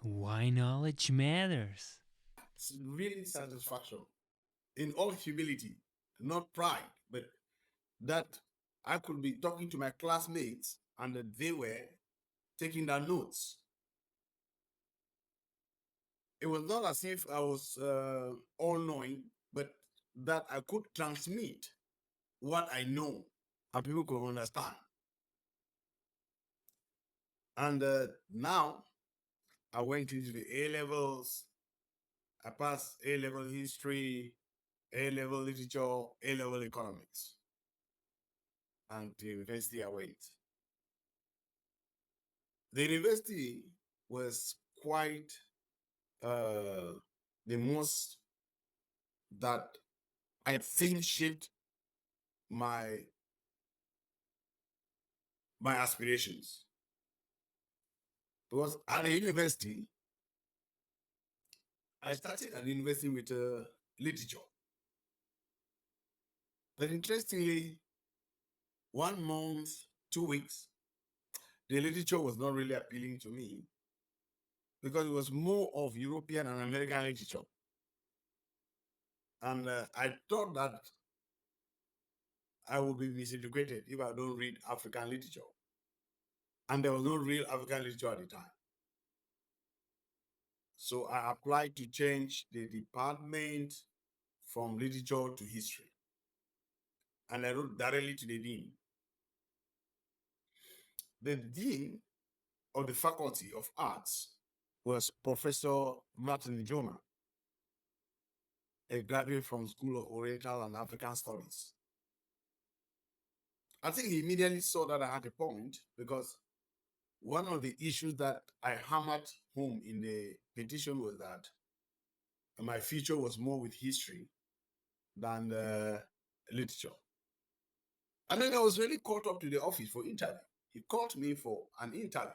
Why knowledge matters. It's really satisfaction in all humility, not pride, but that I could be talking to my classmates and that they were taking their notes. It was not as if I was all knowing, but that I could transmit what I know and people could understand. And now I went into the A levels. I passed A level history, A level literature, A level economics, and to university I went. The university was quite the most that I think shaped my my aspirations. Because at the university, I started at the university with literature. But interestingly, 1 month, 2 weeks, the literature was not really appealing to me because it was more of European and American literature. And I thought that I would be miseducated if I don't read African literature. And there was no real African literature at the time. So I applied to change the department from literature to history. And I wrote directly to the dean. The dean of the Faculty of Arts was Professor Martin Joma, a graduate from School of Oriental and African Studies. I think he immediately saw that I had a point because one of the issues that I hammered home in the petition was that my future was more with history than literature. And then I was really called up to the office for interview. He called me for an interview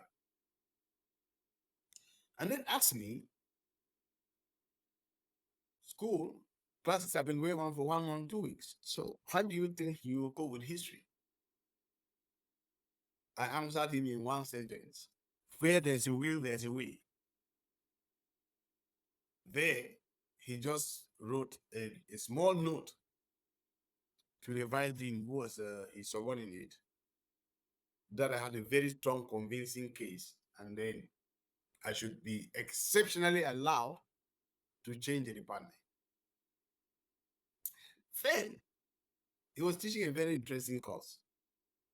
and then asked me, school classes have been going on for 1 month, 2 weeks. So how do you think you will go with history? I answered him in one sentence. Where there's a will, there's a way. There, he just wrote a small note to the vice dean who was his subordinate that I had a very strong, convincing case, and then I should be exceptionally allowed to change the department. Then, he was teaching a very interesting course,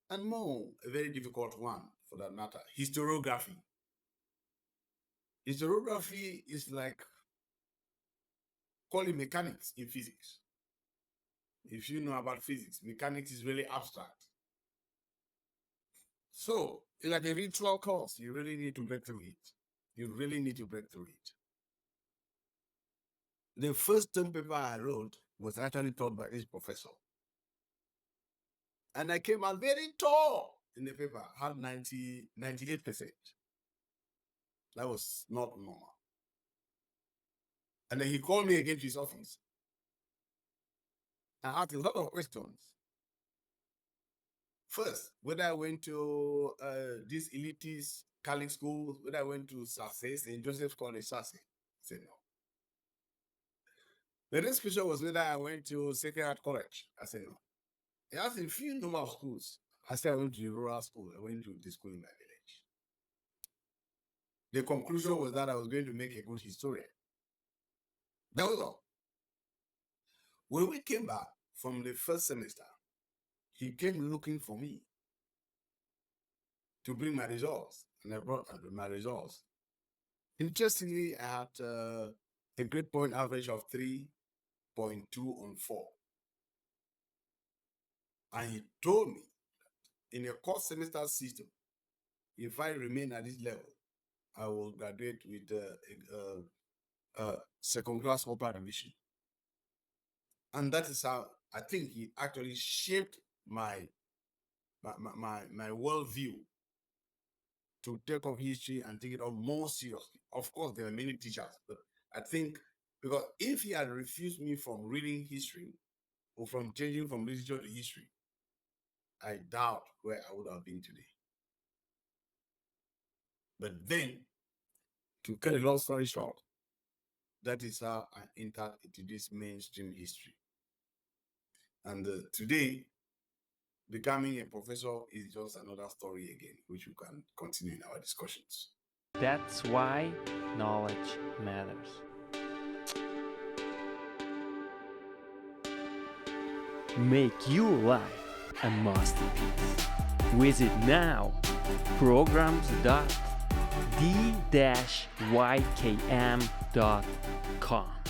and more, a very difficult one for that matter, historiography. Historiography is like calling mechanics in physics. If you know about physics, mechanics is really abstract. So, it's like a ritual course. You really need to break through it. You really need to break through it. The first term paper I wrote was actually taught by this professor. And I came out very tall in the paper, had 98%. That was not normal. And then he called me again to his office and asked a lot of questions. First, whether I went to these elitist Catholic schools, whether I went to Sase, St. Joseph's College, Sase. I said no. The next question was whether I went to Sacred Heart College. I said no. He asked a few number of schools. I said I went to the rural school. I went to the school in my village. The conclusion was that I was going to make a good historian. That was all. When we came back from the first semester, he came looking for me to bring my results, and I brought my results. Interestingly, I had a grade point average of 3.2 on 4. And he told me in a course semester system, if I remain at this level, I will graduate with second class upper division. And that is how I think he actually shaped my worldview to take up history and take it up more seriously. Of course, there are many teachers, but I think because if he had refused me from reading history or from changing from literature to history, I doubt where I would have been today. But then to cut a long story short, that is how I entered into this mainstream history. And today, becoming a professor is just another story again, which we can continue in our discussions. That's why knowledge matters. Make your life a masterpiece. Visit now programs.d-ykm.com.